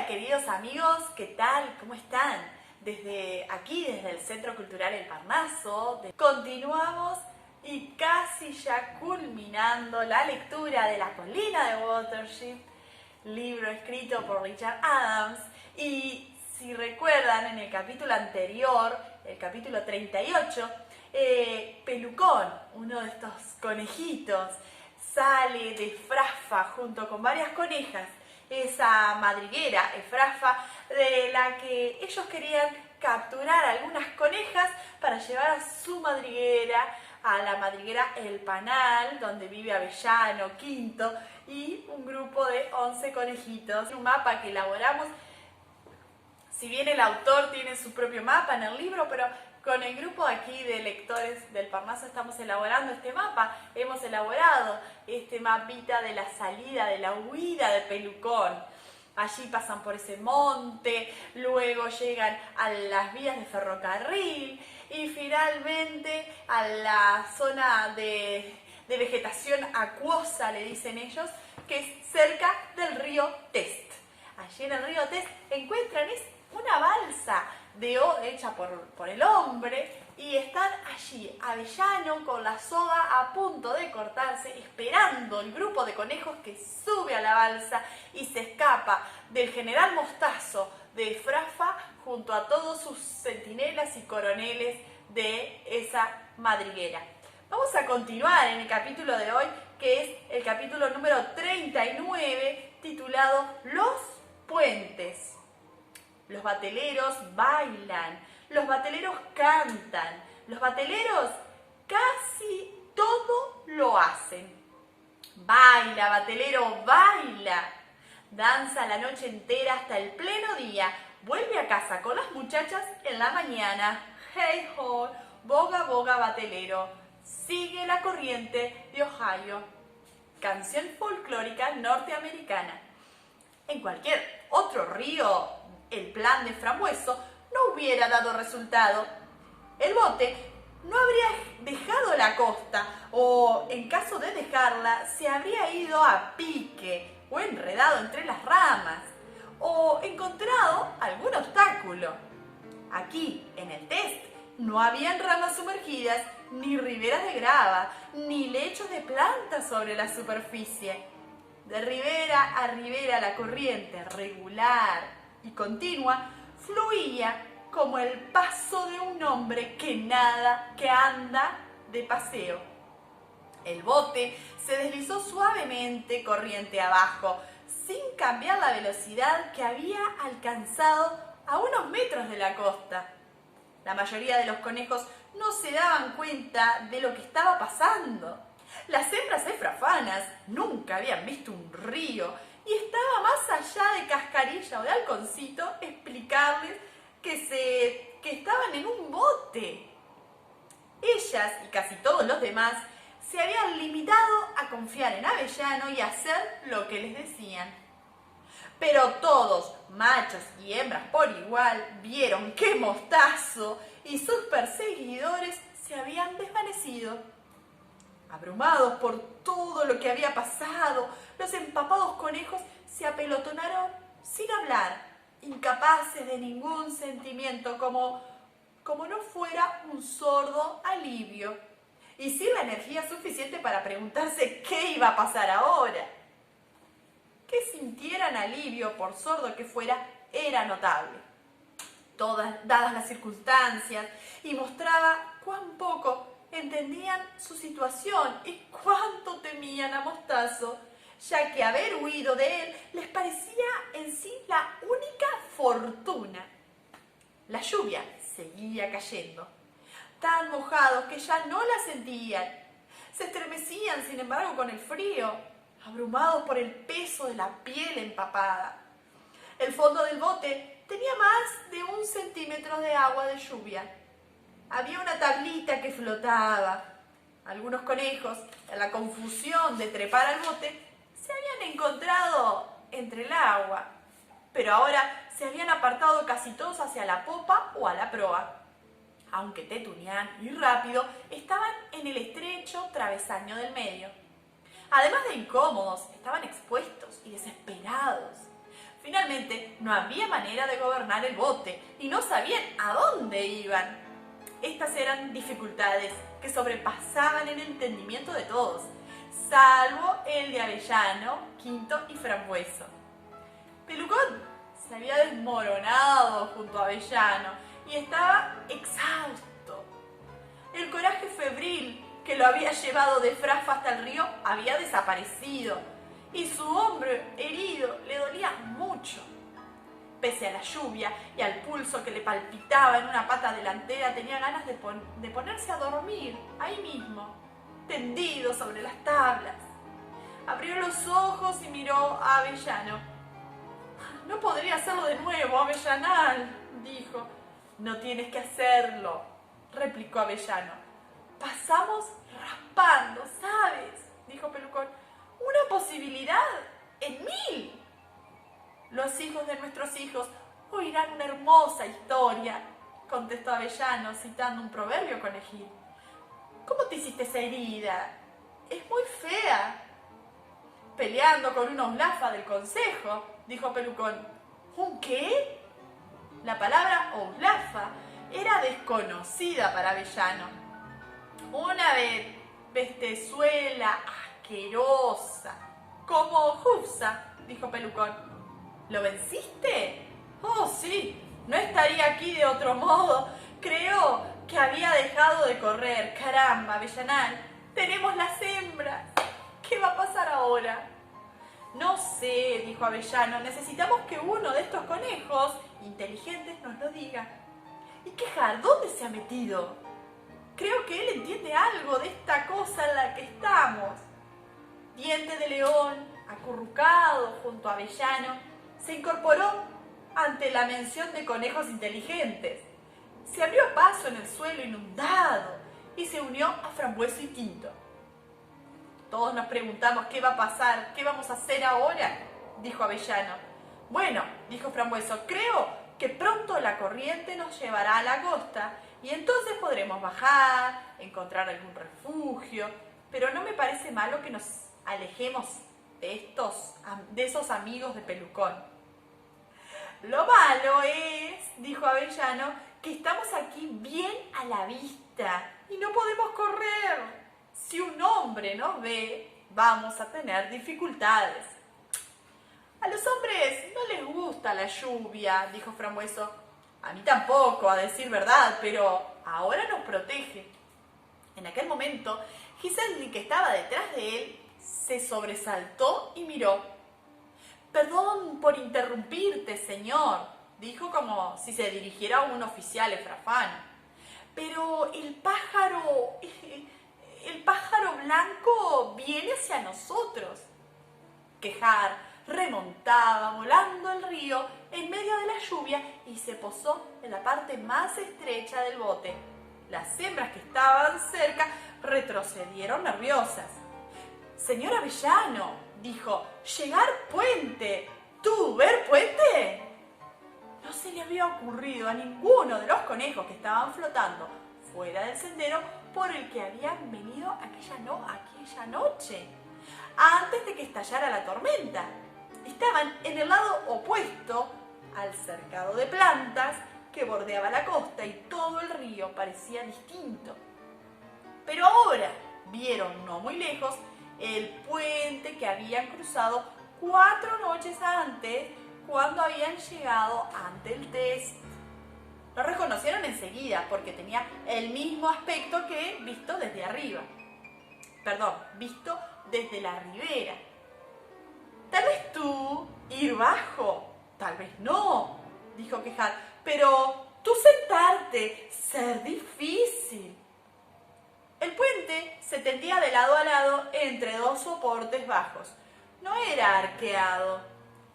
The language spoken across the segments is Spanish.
Hola queridos amigos, ¿qué tal? ¿Cómo están? Desde aquí, desde el Centro Cultural El Parnaso, continuamos y casi ya culminando la lectura de La colina de Watership, libro escrito por Richard Adams. Y si recuerdan, en el capítulo anterior, el capítulo 38, Pelucón, uno de estos conejitos, sale de Efrafa junto con varias conejas, esa madriguera, Efrafa, de la que ellos querían capturar algunas conejas para llevar a su madriguera, a la madriguera El Panal, donde vive Avellano, Quinto, y un grupo de 11 conejitos. Un mapa que elaboramos, si bien el autor tiene su propio mapa en el libro, pero con el grupo aquí de lectores del Parnaso estamos elaborando este mapa. Hemos elaborado este mapita de la salida, de la huida de Pelucón. Allí pasan por ese monte, luego llegan a las vías de ferrocarril y finalmente a la zona de vegetación acuosa, le dicen ellos, que es cerca del río Test. Allí en el río Test encuentran una balsa hecha por el hombre, y están allí, Avellano con la soga a punto de cortarse, esperando el grupo de conejos que sube a la balsa y se escapa del general Mostazo de Efrafa junto a todos sus centinelas y coroneles de esa madriguera. Vamos a continuar en el capítulo de hoy, que es el capítulo número 39, titulado Los Puentes. Los bateleros bailan, los bateleros cantan, los bateleros casi todo lo hacen. Baila, batelero, baila. Danza la noche entera hasta el pleno día. Vuelve a casa con las muchachas en la mañana. Hey ho, boga boga batelero. Sigue la corriente de Ohio. Canción folclórica norteamericana. En cualquier otro río, el plan de Frambueso no hubiera dado resultado. El bote no habría dejado la costa, o en caso de dejarla, se habría ido a pique o enredado entre las ramas, o encontrado algún obstáculo. Aquí, en el Test, no habían ramas sumergidas, ni riberas de grava, ni lechos de plantas sobre la superficie. De ribera a ribera la corriente regular y continua fluía como el paso de un hombre que anda de paseo. El bote se deslizó suavemente corriente abajo, sin cambiar la velocidad que había alcanzado a unos metros de la costa. La mayoría de los conejos no se daban cuenta de lo que estaba pasando. Las hembras efrafanas nunca habían visto un río y estaba más allá de cascarilla o de halconcito explicarles que estaban en un bote. Ellas y casi todos los demás se habían limitado a confiar en Avellano y hacer lo que les decían. Pero todos, machos y hembras por igual, vieron que Mostazo y sus perseguidores se habían desvanecido. Abrumados por todo lo que había pasado, los empapados conejos se apelotonaron sin hablar, incapaces de ningún sentimiento, como no fuera un sordo alivio, y sin la energía suficiente para preguntarse qué iba a pasar ahora. Que sintieran alivio, por sordo que fuera, era notable, dadas las circunstancias, y mostraba cuán poco entendían su situación y cuánto temían a Mostazo, ya que haber huido de él les parecía en sí la única fortuna. La lluvia seguía cayendo, tan mojados que ya no la sentían. Se estremecían, sin embargo, con el frío, abrumados por el peso de la piel empapada. El fondo del bote tenía más de 1 centímetro de agua de lluvia. Había una tablita que flotaba. Algunos conejos, en la confusión de trepar al bote, se habían encontrado entre el agua, pero ahora se habían apartado casi todos hacia la popa o a la proa. Aunque Tetunián y Rápido estaban en el estrecho travesaño del medio. Además de incómodos, estaban expuestos y desesperados. Finalmente, no había manera de gobernar el bote y no sabían a dónde iban. Estas eran dificultades que sobrepasaban el entendimiento de todos, salvo el de Avellano, Quinto y Frambueso. Pelucón se había desmoronado junto a Avellano y estaba exhausto. El coraje febril que lo había llevado de Frafa hasta el río había desaparecido y su hombro herido le dolía mucho. Pese a la lluvia y al pulso que le palpitaba en una pata delantera, tenía ganas de ponerse a dormir ahí mismo, tendido sobre las tablas. Abrió los ojos y miró a Avellano. «No podría hacerlo de nuevo, Avellanal», dijo. «No tienes que hacerlo», replicó Avellano. «Pasamos raspando, ¿sabes?», dijo Pelucón. «Una posibilidad en 1000. Los hijos de nuestros hijos oirán una hermosa historia», contestó Avellano, citando un proverbio conejil. «¿Cómo te hiciste esa herida? Es muy fea». «Peleando con una oslafa del consejo», dijo Pelucón. «¿Un qué?». La palabra oslafa era desconocida para Avellano. «Una bestezuela asquerosa, como Jufsa», dijo Pelucón. «¿Lo venciste?». «Oh, sí, no estaría aquí de otro modo. Creo que había dejado de correr. Caramba, Avellanal, tenemos las hembras. ¿Qué va a pasar ahora?». «No sé», dijo Avellano, «necesitamos que uno de estos conejos inteligentes nos lo diga». «¿Y Quejar, dónde se ha metido? Creo que él entiende algo de esta cosa en la que estamos». Diente de León, acurrucado junto a Avellano, se incorporó ante la mención de conejos inteligentes. Se abrió paso en el suelo inundado y se unió a Frambueso y Quinto. «Todos nos preguntamos qué va a pasar, qué vamos a hacer ahora», dijo Avellano. «Bueno», dijo Frambueso, «creo que pronto la corriente nos llevará a la costa y entonces podremos bajar, encontrar algún refugio, pero no me parece malo que nos alejemos de esos amigos de Pelucón». «Lo malo es», dijo Avellano, «que estamos aquí bien a la vista y no podemos correr. Si un hombre nos ve, vamos a tener dificultades». «A los hombres no les gusta la lluvia», dijo Frambueso. «A mí tampoco, a decir verdad, pero ahora nos protege». En aquel momento, Giselle, que estaba detrás de él, se sobresaltó y miró. «Perdón por interrumpirte, señor», dijo como si se dirigiera a un oficial efrafano. «Pero el pájaro blanco viene hacia nosotros». Quejar remontaba volando el río en medio de la lluvia y se posó en la parte más estrecha del bote. Las hembras que estaban cerca retrocedieron nerviosas. «Señor Avellano», dijo, «llegar puente. ¿Tú ver puente?». No se le había ocurrido a ninguno de los conejos que estaban flotando fuera del sendero por el que habían venido aquella noche, antes de que estallara la tormenta. Estaban en el lado opuesto al cercado de plantas que bordeaba la costa y todo el río parecía distinto. Pero ahora vieron no muy lejos el puente que habían cruzado 4 noches antes cuando habían llegado ante el test. Lo reconocieron enseguida porque tenía el mismo aspecto que visto desde arriba. Visto desde la ribera. «Tal vez tú ir bajo, tal vez no», dijo Quejar, «pero tú sentarte, ser difícil». El puente se tendía de lado a lado entre 2 soportes bajos. No era arqueado.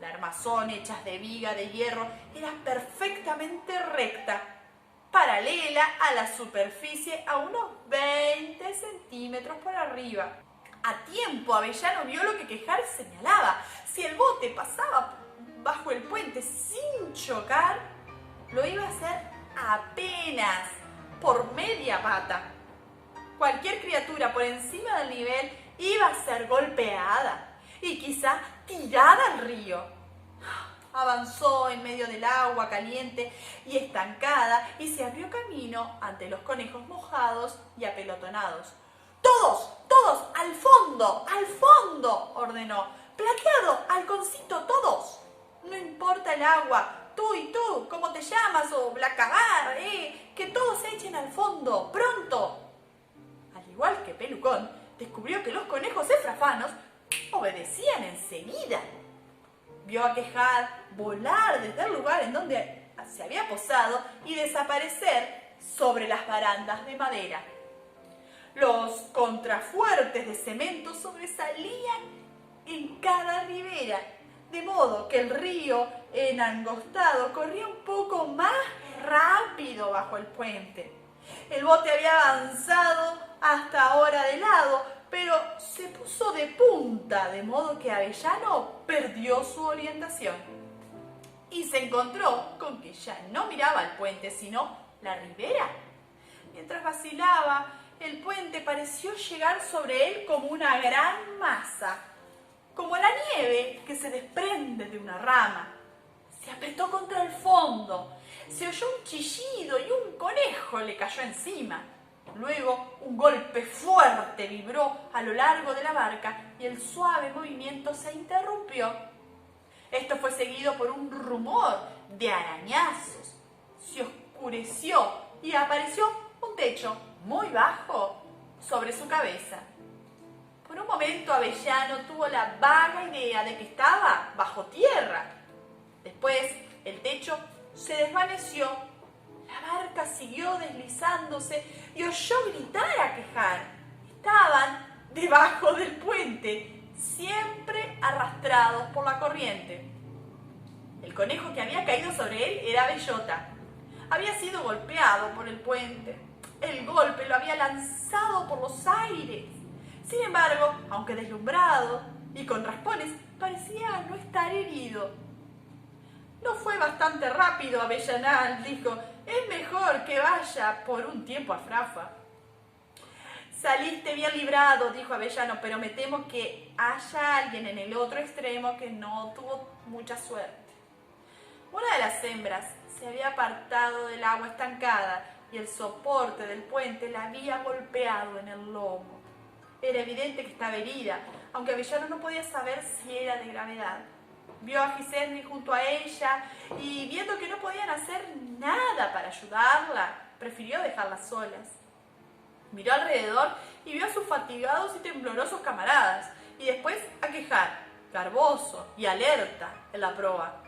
La armazón, hecha de viga de hierro, era perfectamente recta, paralela a la superficie a unos 20 centímetros por arriba. A tiempo, Avellano vio lo que Quejar señalaba. Si el bote pasaba bajo el puente sin chocar, lo iba a hacer apenas por media pata. Cualquier criatura por encima del nivel iba a ser golpeada y quizá tirada al río. avanzó en medio del agua caliente y estancada y se abrió camino ante los conejos mojados y apelotonados. ¡Todos! ¡Todos! ¡Al fondo! ¡Al fondo!, ordenó. ¡Plateado! ¡Halconcito! ¡Todos! No importa el agua. Tú y tú, ¿cómo te llamas? O Blacagar, que todos se echen al fondo. ¡Pronto! Al igual que Pelucón, descubrió que los conejos efrafanos obedecían enseguida. Vio a Quejar volar desde el lugar en donde se había posado y desaparecer sobre las barandas de madera. Los contrafuertes de cemento sobresalían en cada ribera, de modo que el río enangostado corría un poco más rápido bajo el puente. El bote había avanzado hasta ahora de lado, pero se puso de punta, de modo que Avellano perdió su orientación y se encontró con que ya no miraba el puente, sino la ribera. Mientras vacilaba, el puente pareció llegar sobre él como una gran masa, como la nieve que se desprende de una rama. Se apretó contra el fondo, se oyó un chillido y un conejo le cayó encima. Luego un golpe fuerte vibró a lo largo de la barca y el suave movimiento se interrumpió. Esto fue seguido por un rumor de arañazos. Se oscureció y apareció un techo muy bajo sobre su cabeza. Por un momento Avellano tuvo la vaga idea de que estaba bajo tierra. Después el techo se desvaneció, la barca siguió deslizándose y oyó gritar a Quejar. Estaban debajo del puente, siempre arrastrados por la corriente. El conejo que había caído sobre él era Bellota. Había sido golpeado por el puente. El golpe lo había lanzado por los aires. Sin embargo, aunque deslumbrado y con raspones, parecía no estar herido. No fue bastante rápido, Avellanal, dijo. Es mejor que vaya por un tiempo a Frafa. Saliste bien librado, dijo Avellano, pero me temo que haya alguien en el otro extremo que no tuvo mucha suerte. Una de las hembras se había apartado del agua estancada y el soporte del puente la había golpeado en el lomo. Era evidente que estaba herida, aunque Avellano no podía saber si era de gravedad. Vio a Giselle junto a ella y, viendo que no podían hacer nada para ayudarla, prefirió dejarlas solas. Miró alrededor y vio a sus fatigados y temblorosos camaradas, y después a Quejar, garboso y alerta en la proa.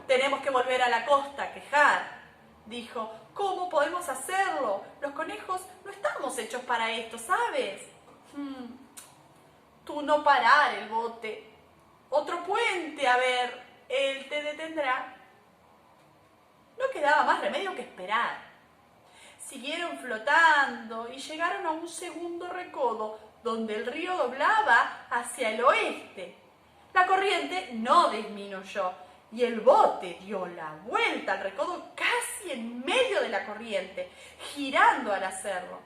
«Tenemos que volver a la costa, Quejar», dijo. «¿Cómo podemos hacerlo? Los conejos no estamos hechos para esto, ¿sabes? Tú no parar el bote. Otro puente, a ver, él te detendrá». No quedaba más remedio que esperar. Siguieron flotando y llegaron a un segundo recodo donde el río doblaba hacia el oeste. La corriente no disminuyó y el bote dio la vuelta al recodo casi en medio de la corriente, girando al hacerlo.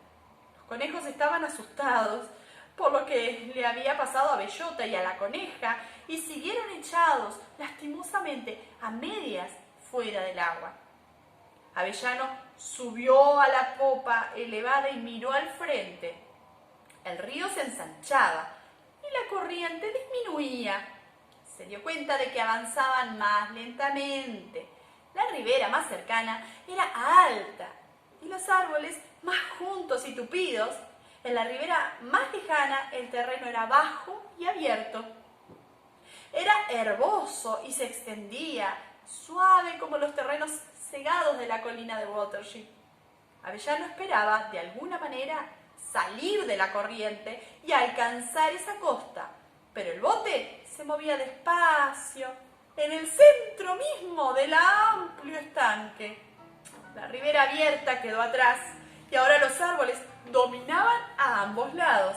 Los conejos estaban asustados por lo que le había pasado a Bellota y a la coneja y siguieron echados lastimosamente a medias fuera del agua. Avellano subió a la popa elevada y miró al frente. El río se ensanchaba y la corriente disminuía. Se dio cuenta de que avanzaban más lentamente. La ribera más cercana era alta y los árboles más juntos y tupidos. En la ribera más lejana el terreno era bajo y abierto. Era herboso y se extendía, suave como los terrenos segados de la colina de Watership. Avellano esperaba, de alguna manera, salir de la corriente y alcanzar esa costa, pero el bote se movía despacio, en el centro mismo del amplio estanque. La ribera abierta quedó atrás y ahora los árboles dominaban a ambos lados.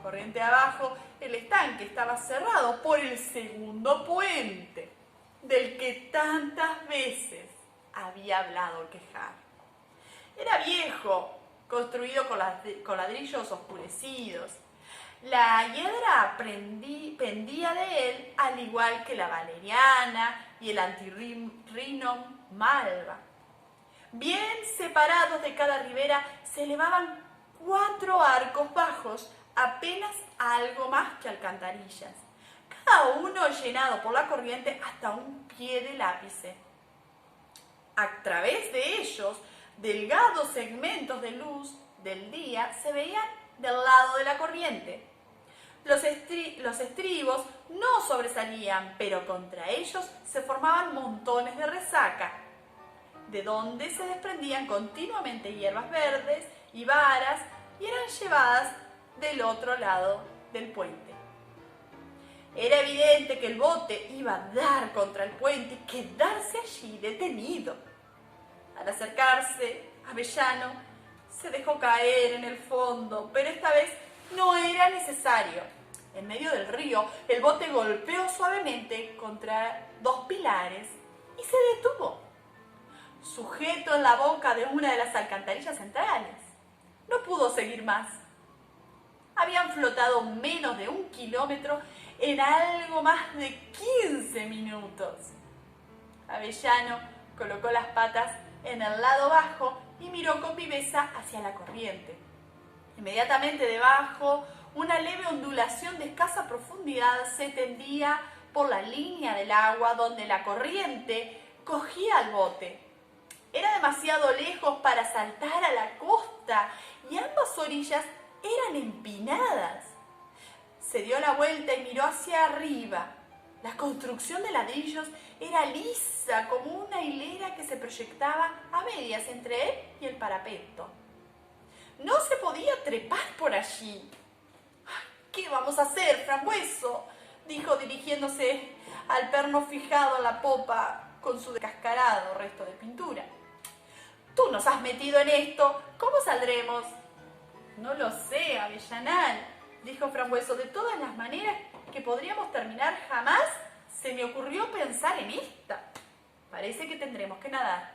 Corriente abajo, el estanque estaba cerrado por el segundo puente, del que tantas veces había hablado Quejar. Era viejo, construido con ladrillos oscurecidos. La hiedra pendía de él, al igual que la valeriana y el antirrinum malva. Bien separados de cada ribera se elevaban 4 arcos bajos, apenas algo más que alcantarillas, cada uno llenado por la corriente hasta un pie del ápice. A través de ellos, delgados segmentos de luz del día se veían del lado de la corriente. Los estribos no sobresalían, pero contra ellos se formaban montones de resaca, de donde se desprendían continuamente hierbas verdes y varas y eran llevadas del otro lado del puente. Era evidente que el bote iba a dar contra el puente y quedarse allí detenido. Al acercarse, Avellano se dejó caer en el fondo, pero esta vez no era necesario. En medio del río, el bote golpeó suavemente contra 2 pilares y se detuvo, sujeto en la boca de una de las alcantarillas centrales. No pudo seguir más. Habían flotado menos de 1 kilómetro en algo más de 15 minutos. Avellano colocó las patas en el lado bajo y miró con viveza hacia la corriente. Inmediatamente debajo, una leve ondulación de escasa profundidad se tendía por la línea del agua donde la corriente cogía al bote. Era demasiado lejos para saltar a la costa y ambas orillas eran empinadas. Se dio la vuelta y miró hacia arriba. La construcción de ladrillos era lisa como una hilera que se proyectaba a medias entre él y el parapeto. No se podía trepar por allí. «¿Qué vamos a hacer, Frambueso?», dijo dirigiéndose al perno fijado en la popa con su descascarado resto de pintura. «Tú nos has metido en esto, ¿cómo saldremos?». «No lo sé, Avellanal», dijo Frambueso. «De todas las maneras que podríamos terminar, jamás se me ocurrió pensar en esta. Parece que tendremos que nadar».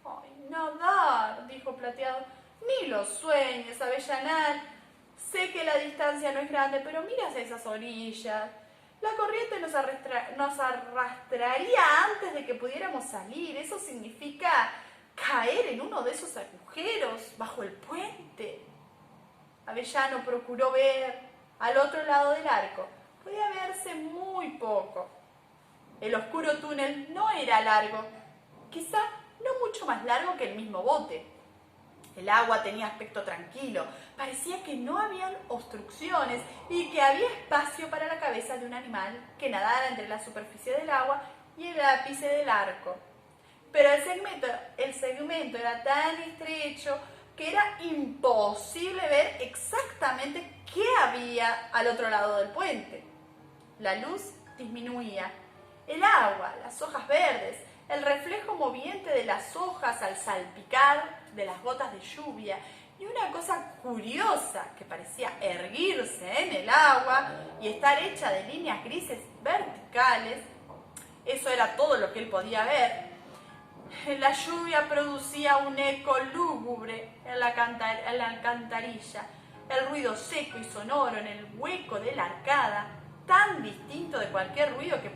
«Ay, nadar», dijo Plateado. «Ni lo sueñes, Avellanal. Sé que la distancia no es grande, pero mira hacia esas orillas. La corriente nos arrastraría antes de que pudiéramos salir. Eso significa caer en uno de esos agujeros bajo el puente». Avellano procuró ver al otro lado del arco. Podía verse muy poco. El oscuro túnel no era largo, quizá no mucho más largo que el mismo bote. El agua tenía aspecto tranquilo, parecía que no habían obstrucciones y que había espacio para la cabeza de un animal que nadara entre la superficie del agua y el ápice del arco. Pero el segmento era tan estrecho que era imposible ver exactamente qué había al otro lado del puente. La luz disminuía. El agua, las hojas verdes, el reflejo moviente de las hojas al salpicar de las gotas de lluvia y una cosa curiosa que parecía erguirse en el agua y estar hecha de líneas grises verticales. Eso era todo lo que él podía ver. La lluvia producía un eco lúgubre en la alcantarilla, el ruido seco y sonoro en el hueco de la arcada, tan distinto de cualquier ruido que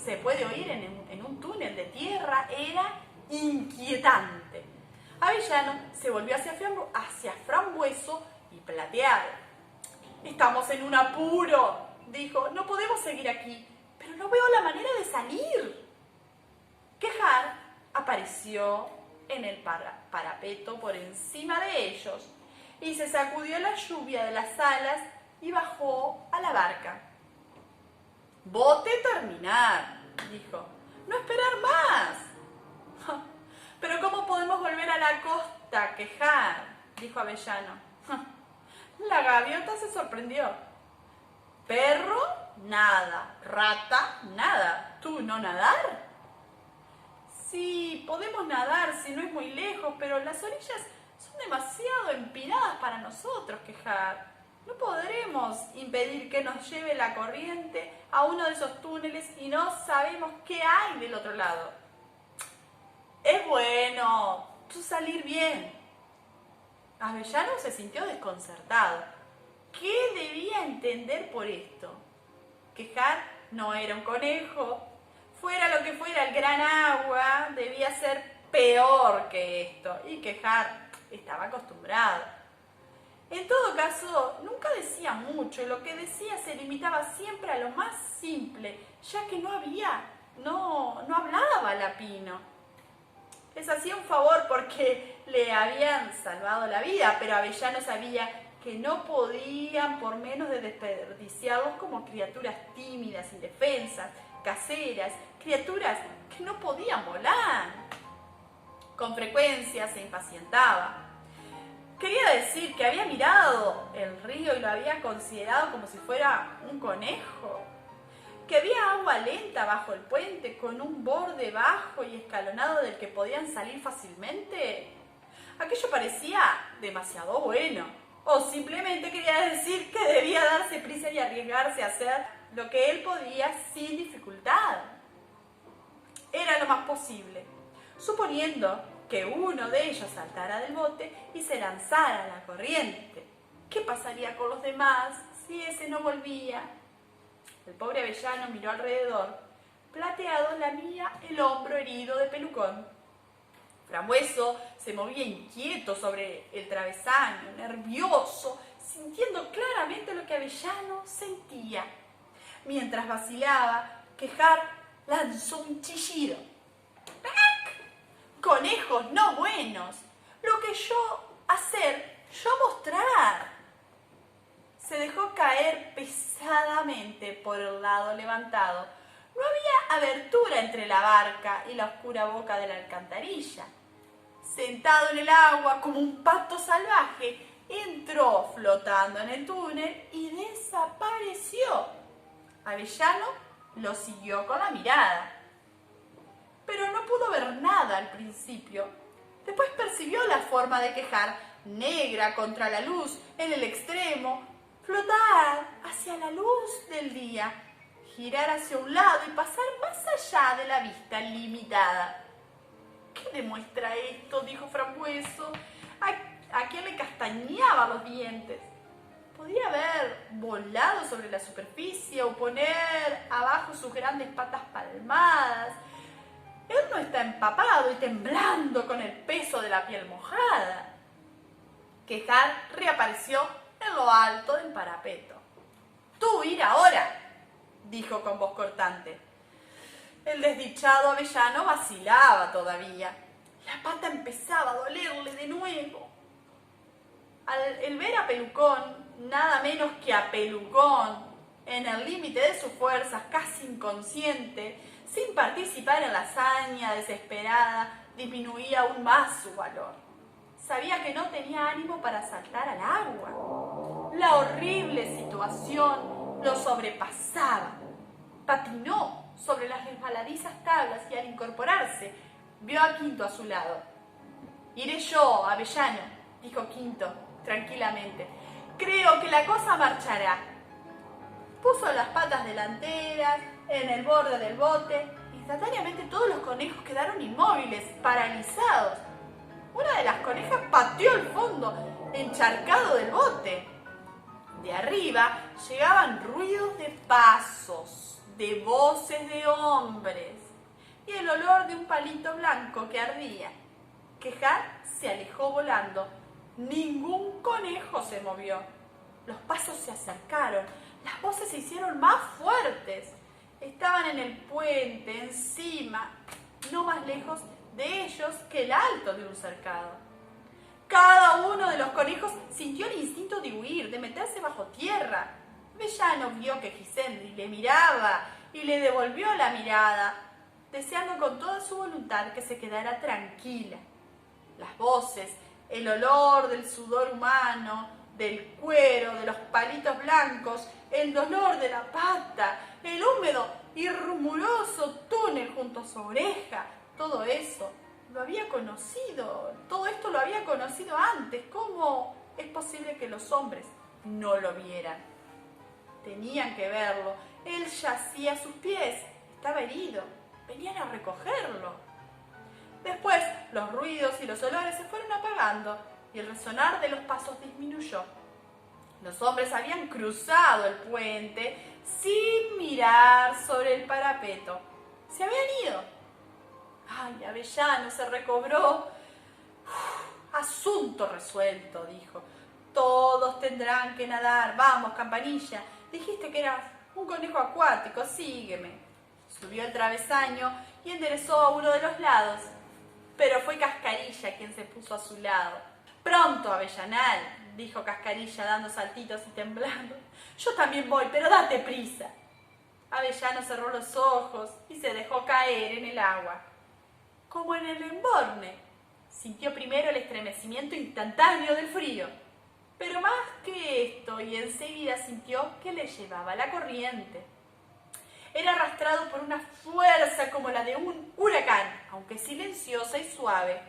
se puede oír en un túnel de tierra, era inquietante. Avellano se volvió hacia Frambueso y Plateado. «Estamos en un apuro», dijo. «No podemos seguir aquí, pero no veo la manera de salir». Quejar apareció en el parapeto por encima de ellos y se sacudió la lluvia de las alas y bajó a la barca. «Bote terminar», dijo. «No esperar más». «Pero ¿cómo podemos volver a la costa? Quejar», dijo Avellano. La gaviota se sorprendió. «Perro, nada. Rata, nada. ¿Tú no nadar?». «Sí, podemos nadar si no es muy lejos, pero las orillas son demasiado empinadas para nosotros, Quejar. No podremos impedir que nos lleve la corriente a uno de esos túneles y no sabemos qué hay del otro lado». «Es bueno, tú salir bien». Avellano se sintió desconcertado. ¿Qué debía entender por esto? Quejar no era un conejo. Fuera lo que fuera el gran agua, debía ser peor que esto. Y Quejar estaba acostumbrado. En todo caso, nunca decía mucho. Lo que decía se limitaba siempre a lo más simple, ya que no hablaba lapino. Les hacía un favor porque le habían salvado la vida, pero Avellano sabía que no podían por menos de desperdiciarlos como criaturas tímidas, indefensas, caseras, criaturas que no podían volar. Con frecuencia se impacientaba. Quería decir que había mirado el río y lo había considerado como si fuera un conejo. Que había agua lenta bajo el puente con un borde bajo y escalonado del que podían salir fácilmente. Aquello parecía demasiado bueno. O simplemente quería decir que debía darse prisa y arriesgarse a hacer lo que él podía sin dificultad. Era lo más posible, suponiendo que uno de ellos saltara del bote y se lanzara a la corriente. ¿Qué pasaría con los demás si ese no volvía? El pobre Avellano miró alrededor. Plateado lamía el hombro herido de Pelucón. Frambueso se movía inquieto sobre el travesaño, nervioso, sintiendo claramente lo que Avellano sentía. Mientras vacilaba, Quejar lanzó un chillido. Conejos no buenos, lo que yo mostrar. Se dejó caer pesadamente por el lado levantado. No había abertura entre la barca y la oscura boca de la alcantarilla. Sentado en el agua como un pato salvaje, entró flotando en el túnel y desapareció. Avellano lo siguió con la mirada, pero no pudo ver nada al principio. Después percibió la forma de Quejar, negra contra la luz en el extremo, flotar hacia la luz del día, girar hacia un lado y pasar más allá de la vista limitada. ¿Qué demuestra esto?, dijo Frambueso, a quien le castañaba los dientes. Podía haber volado sobre la superficie o poner abajo sus grandes patas palmadas. Él no está empapado y temblando con el peso de la piel mojada. Quejar reapareció en lo alto del parapeto. «Tú ir ahora», dijo con voz cortante. El desdichado Avellano vacilaba todavía. La pata empezaba a dolerle de nuevo. Al ver a Pelucón, nada menos que a Pelucón, en el límite de sus fuerzas, casi inconsciente, sin participar en la hazaña desesperada, disminuía aún más su valor. Sabía que no tenía ánimo para saltar al agua. La horrible situación lo sobrepasaba. Patinó sobre las resbaladizas tablas y al incorporarse, vio a Quinto a su lado. «Iré yo, Avellano», dijo Quinto tranquilamente. «Creo que la cosa marchará». Puso las patas delanteras en el borde del bote. Instantáneamente todos los conejos quedaron inmóviles, paralizados. Una de las conejas pateó el fondo encharcado del bote. De arriba llegaban ruidos de pasos, de voces de hombres y el olor de un palito blanco que ardía. Quejar se alejó volando. Ningún conejo se movió. Los pasos se acercaron, las voces se hicieron más fuertes. Estaban en el puente, encima, no más lejos de ellos que el alto de un cercado. Cada uno de los conejos sintió el instinto de huir, de meterse bajo tierra. Avellano vio que Gisendi le miraba y le devolvió la mirada, deseando con toda su voluntad que se quedara tranquila. Las voces, el olor del sudor humano, del cuero, de los palitos blancos, el dolor de la pata, el húmedo y rumoroso túnel junto a su oreja, todo eso lo había conocido, todo esto lo había conocido antes. ¿Cómo es posible que los hombres no lo vieran? Tenían que verlo. Él yacía a sus pies, estaba herido, venían a recogerlo. Después los ruidos y los olores se fueron apagando y el resonar de los pasos disminuyó. Los hombres habían cruzado el puente sin mirar sobre el parapeto. Se habían ido. Ay, Avellano se recobró. Asunto resuelto, dijo. Todos tendrán que nadar. Vamos, Campanilla. Dijiste que eras un conejo acuático. Sígueme. Subió el travesaño y enderezó a uno de los lados. Pero fue Cascarilla quien se puso a su lado. Pronto, Avellanal, dijo Cascarilla dando saltitos y temblando. Yo también voy, pero date prisa. Avellano cerró los ojos y se dejó caer en el agua. Como en el emborne. Sintió primero el estremecimiento instantáneo del frío. Pero más que esto, y enseguida sintió que le llevaba la corriente. Era arrastrado por una fuerza como la de un huracán, aunque silenciosa y suave.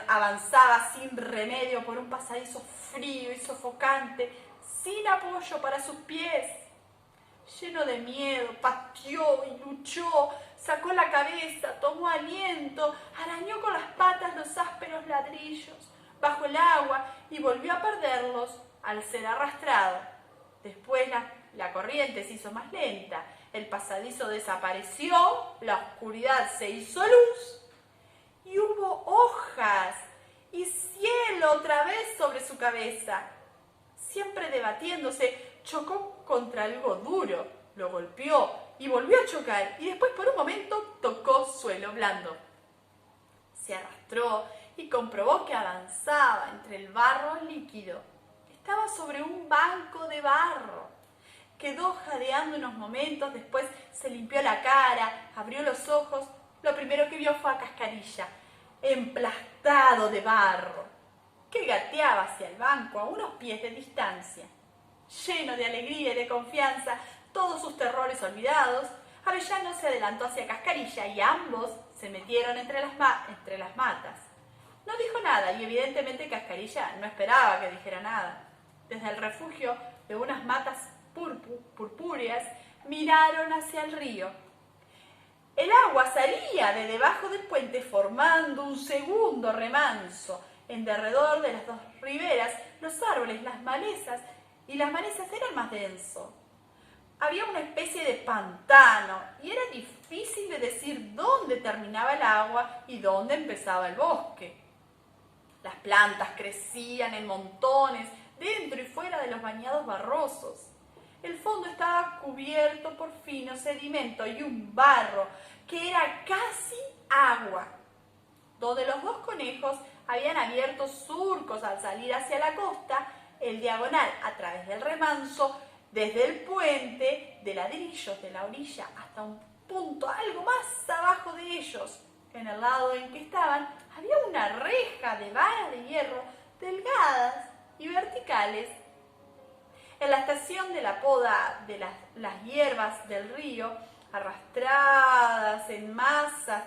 Avanzaba sin remedio por un pasadizo frío y sofocante, sin apoyo para sus pies. Lleno de miedo, pateó y luchó, sacó la cabeza, tomó aliento, arañó con las patas los ásperos ladrillos bajo el agua y volvió a perderlos al ser arrastrado. Después la corriente se hizo más lenta, el pasadizo desapareció, la oscuridad se hizo luz y hubo hojas y cielo otra vez sobre su cabeza. Siempre debatiéndose, chocó contra algo duro, lo golpeó y volvió a chocar y después por un momento tocó suelo blando. Se arrastró y comprobó que avanzaba entre el barro líquido. Estaba sobre un banco de barro. Quedó jadeando unos momentos, después se limpió la cara, abrió los ojos. Lo primero que vio fue a Cascarilla, emplastado de barro, que gateaba hacia el banco a unos pies de distancia. Lleno de alegría y de confianza, todos sus terrores olvidados, Avellano se adelantó hacia Cascarilla y ambos se metieron entre las matas. No dijo nada y evidentemente Cascarilla no esperaba que dijera nada. Desde el refugio de unas matas purpúreas miraron hacia el río. El agua salía de debajo del puente formando un segundo remanso. En derredor de las dos riberas, los árboles, las malezas eran más densos. Había una especie de pantano y era difícil de decir dónde terminaba el agua y dónde empezaba el bosque. Las plantas crecían en montones dentro y fuera de los bañados barrosos. El fondo estaba cubierto por fino sedimento y un barro que era casi agua. Donde los dos conejos habían abierto surcos al salir hacia la costa, el diagonal a través del remanso, desde el puente de ladrillos de la orilla hasta un punto algo más abajo de ellos. En el lado en que estaban había una reja de varas de hierro delgadas y verticales. En la estación de la poda de las hierbas del río, arrastradas en masas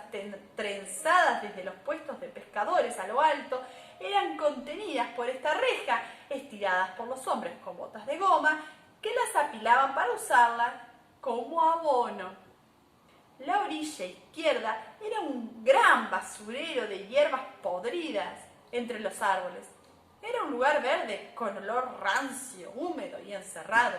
trenzadas desde los puestos de pescadores a lo alto, eran contenidas por esta reja, estiradas por los hombres con botas de goma, que las apilaban para usarlas como abono. La orilla izquierda era un gran basurero de hierbas podridas entre los árboles. Era un lugar verde con olor rancio, húmedo y encerrado.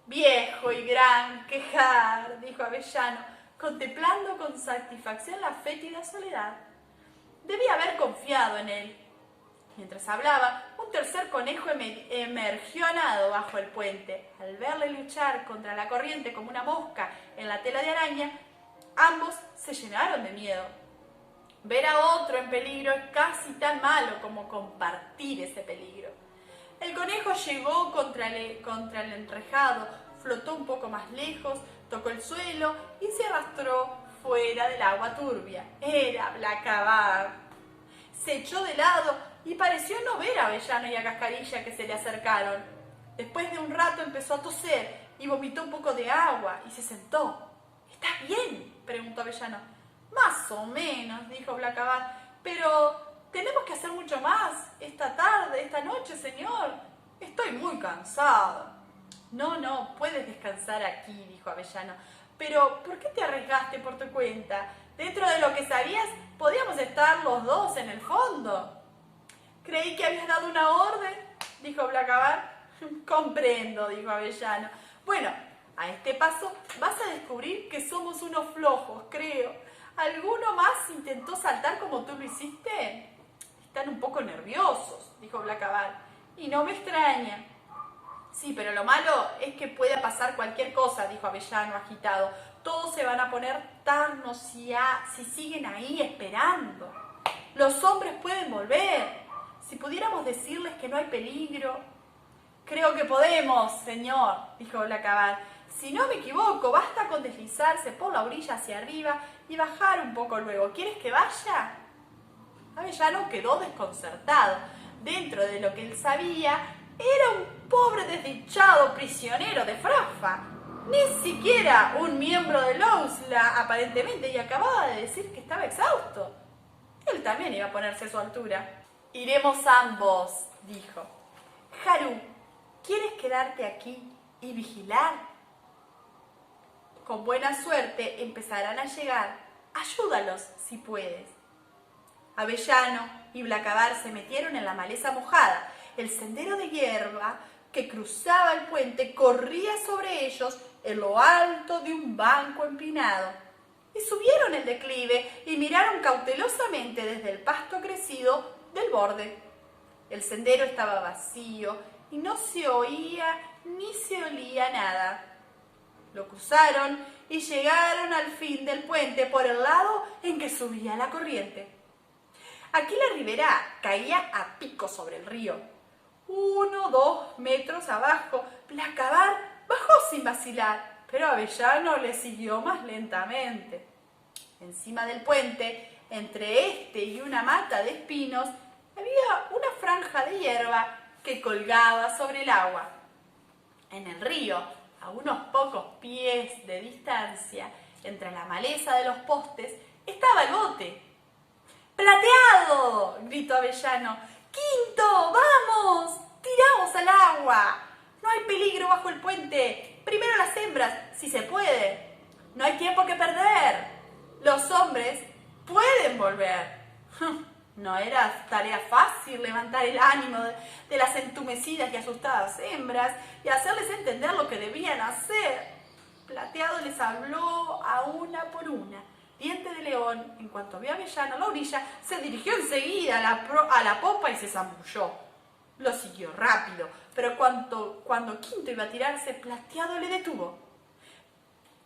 Viejo y gran quejar, dijo Avellano, contemplando con satisfacción la fétida soledad. Debía haber confiado en él. Mientras hablaba, un tercer conejo emergió a nado bajo el puente. Al verle luchar contra la corriente como una mosca en la tela de araña, ambos se llenaron de miedo. Ver a otro en peligro es casi tan malo como compartir ese peligro. El conejo llegó contra el enrejado, flotó un poco más lejos, tocó el suelo y se arrastró fuera del agua turbia. Era Blacabar. Se echó de lado y pareció no ver a Avellano y a Cascarilla que se le acercaron. Después de un rato empezó a toser y vomitó un poco de agua y se sentó. ¿Estás bien?, preguntó Avellano. Más o menos, dijo Blacabar, pero tenemos que hacer mucho más esta tarde, esta noche, señor. Estoy muy cansado. No, puedes descansar aquí, dijo Avellano. Pero, ¿por qué te arriesgaste por tu cuenta? Dentro de lo que sabías, podíamos estar los dos en el fondo. Creí que habías dado una orden, dijo Blacabar. Comprendo, dijo Avellano. Bueno, a este paso vas a descubrir que somos unos flojos, creo. ¿Alguno más intentó saltar como tú lo hiciste? Están un poco nerviosos, dijo Blacabar. Y no me extraña. Sí, pero lo malo es que pueda pasar cualquier cosa, dijo Avellano agitado. Todos se van a poner tarnos si siguen ahí esperando. Los hombres pueden volver. Si pudiéramos decirles que no hay peligro. Creo que podemos, señor, dijo Blacabar. Si no me equivoco, basta con deslizarse por la orilla hacia arriba y bajar un poco luego. ¿Quieres que vaya? Avellano quedó desconcertado. Dentro de lo que él sabía, era un pobre desdichado prisionero de Frafa. Ni siquiera un miembro de Lousla, aparentemente, y acababa de decir que estaba exhausto. Él también iba a ponerse a su altura. Iremos ambos, dijo. Haru, ¿quieres quedarte aquí y vigilar? Con buena suerte empezarán a llegar. Ayúdalos si puedes. Avellano y Blacabar se metieron en la maleza mojada. El sendero de hierba que cruzaba el puente corría sobre ellos en lo alto de un banco empinado. Y subieron el declive y miraron cautelosamente desde el pasto crecido del borde. El sendero estaba vacío y no se oía ni se olía nada. Lo cruzaron y llegaron al fin del puente por el lado en que subía la corriente. Aquí la ribera caía a pico sobre el río. 1 o 2 metros abajo, Blacabar bajó sin vacilar, pero Avellano le siguió más lentamente. Encima del puente, entre este y una mata de espinos, había una franja de hierba que colgaba sobre el agua. En el río, a unos pocos pies de distancia, entre la maleza de los postes, estaba el bote. ¡Plateado!, gritó Avellano. ¡Quinto, vamos! ¡Tiramos al agua! No hay peligro bajo el puente. Primero las hembras, si se puede. No hay tiempo que perder. Los hombres pueden volver. No era tarea fácil levantar el ánimo de las entumecidas y asustadas hembras y hacerles entender lo que debían hacer. Plateado les habló a una por una. Diente de León, en cuanto vio a Avellano a la orilla, se dirigió enseguida a la popa y se zambulló. Lo siguió rápido, pero cuando Quinto iba a tirarse, Plateado le detuvo.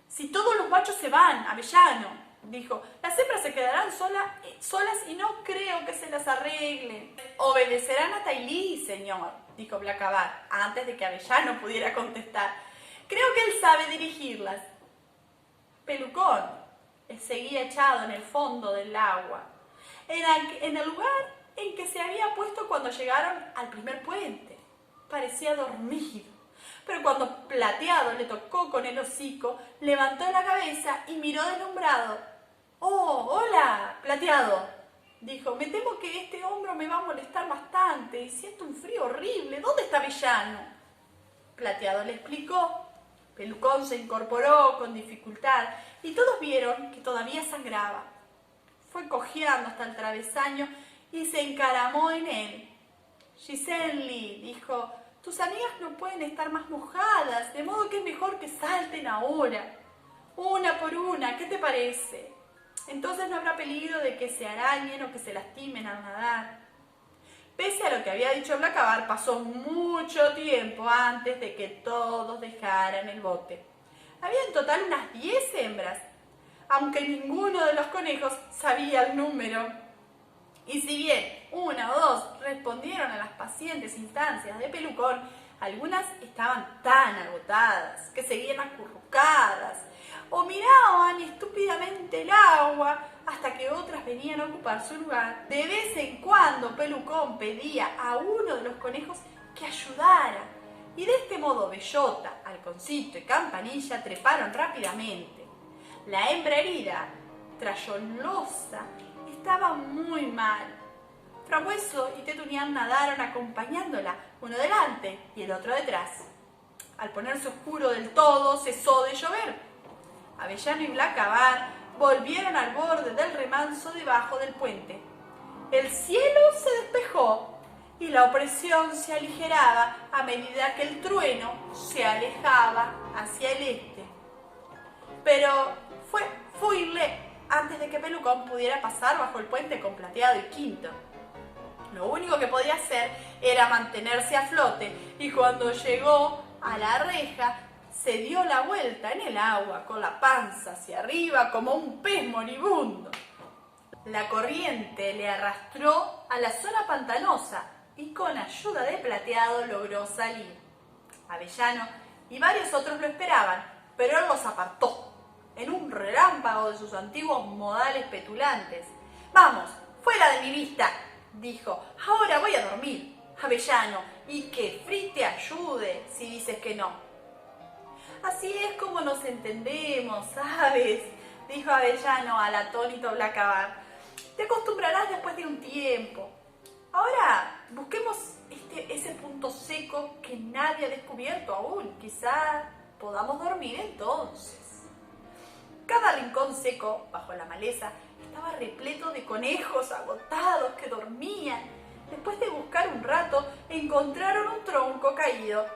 Si todos los machos se van, Avellano, dijo, las hembras se quedarán solas y no creo que se las arreglen. Obedecerán a Tailí, señor, dijo Blacabar, antes de que Avellano pudiera contestar. Creo que él sabe dirigirlas. Pelucón seguía echado en el fondo del agua, en el lugar en que se había puesto cuando llegaron al primer puente. Parecía dormido, pero cuando Plateado le tocó con el hocico, levantó la cabeza y miró deslumbrado. «Oh, hola, Plateado», dijo. «Me temo que este hombro me va a molestar bastante y siento un frío horrible. ¿Dónde está Avellano?» Plateado le explicó. Pelucón se incorporó con dificultad y todos vieron que todavía sangraba. Fue cojeando hasta el travesaño y se encaramó en él. «Giseli», dijo, «tus amigas no pueden estar más mojadas, de modo que es mejor que salten ahora. Una por una, ¿qué te parece? Entonces no habrá peligro de que se arañen o que se lastimen al nadar». Pese a lo que había dicho Blacabar, pasó mucho tiempo antes de que todos dejaran el bote. Había en total unas 10 hembras, aunque ninguno de los conejos sabía el número. Y si bien 1 o 2 respondieron a las pacientes instancias de Pelucón, algunas estaban tan agotadas que seguían acurrucadas o miraban estúpidamente el agua hasta que otras venían a ocupar su lugar. De vez en cuando Pelucón pedía a uno de los conejos que ayudara y de este modo Bellota, Halconcito y Campanilla treparon rápidamente. La hembra herida, Trayolosa, estaba muy mal. Frambueso y Tetunián nadaron acompañándola, uno delante y el otro detrás. Al ponerse oscuro del todo, cesó de llover. Avellano y Blacabar volvieron al borde del remanso debajo del puente. El cielo se despejó y la opresión se aligeraba a medida que el trueno se alejaba hacia el este. Pero fue Fuirle antes de que Pelucón pudiera pasar bajo el puente con Plateado y Quinto. Lo único que podía hacer era mantenerse a flote y cuando llegó a la reja se dio la vuelta en el agua con la panza hacia arriba como un pez moribundo. La corriente le arrastró a la zona pantanosa y con ayuda de Plateado logró salir. Avellano y varios otros lo esperaban, pero él los apartó en un relámpago de sus antiguos modales petulantes. «Vamos, fuera de mi vista», dijo, «ahora voy a dormir, Avellano, y que Fritz te ayude si dices que no». «Así es como nos entendemos, ¿sabes?», dijo Avellano al atónito Blacabar. «Te acostumbrarás después de un tiempo. Ahora busquemos ese punto seco que nadie ha descubierto aún. Quizá podamos dormir entonces». Cada rincón seco, bajo la maleza, estaba repleto de conejos agotados que dormían. Después de buscar un rato, encontraron un tronco caído.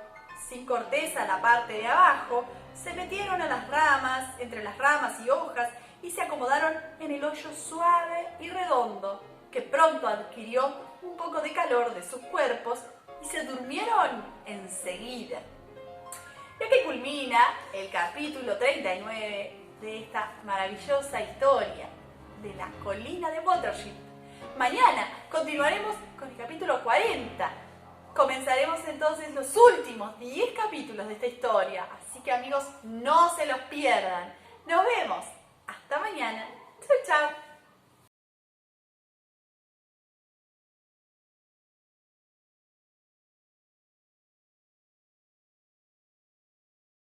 Sin corteza en la parte de abajo, se metieron a las ramas, entre las ramas y hojas, y se acomodaron en el hoyo suave y redondo, que pronto adquirió un poco de calor de sus cuerpos y se durmieron enseguida. Y aquí culmina el capítulo 39 de esta maravillosa historia de la colina de Watership. Mañana continuaremos con el capítulo 40. Comenzaremos entonces los últimos 10 capítulos de esta historia. Así que amigos, no se los pierdan. Nos vemos. Hasta mañana. Chau, chau.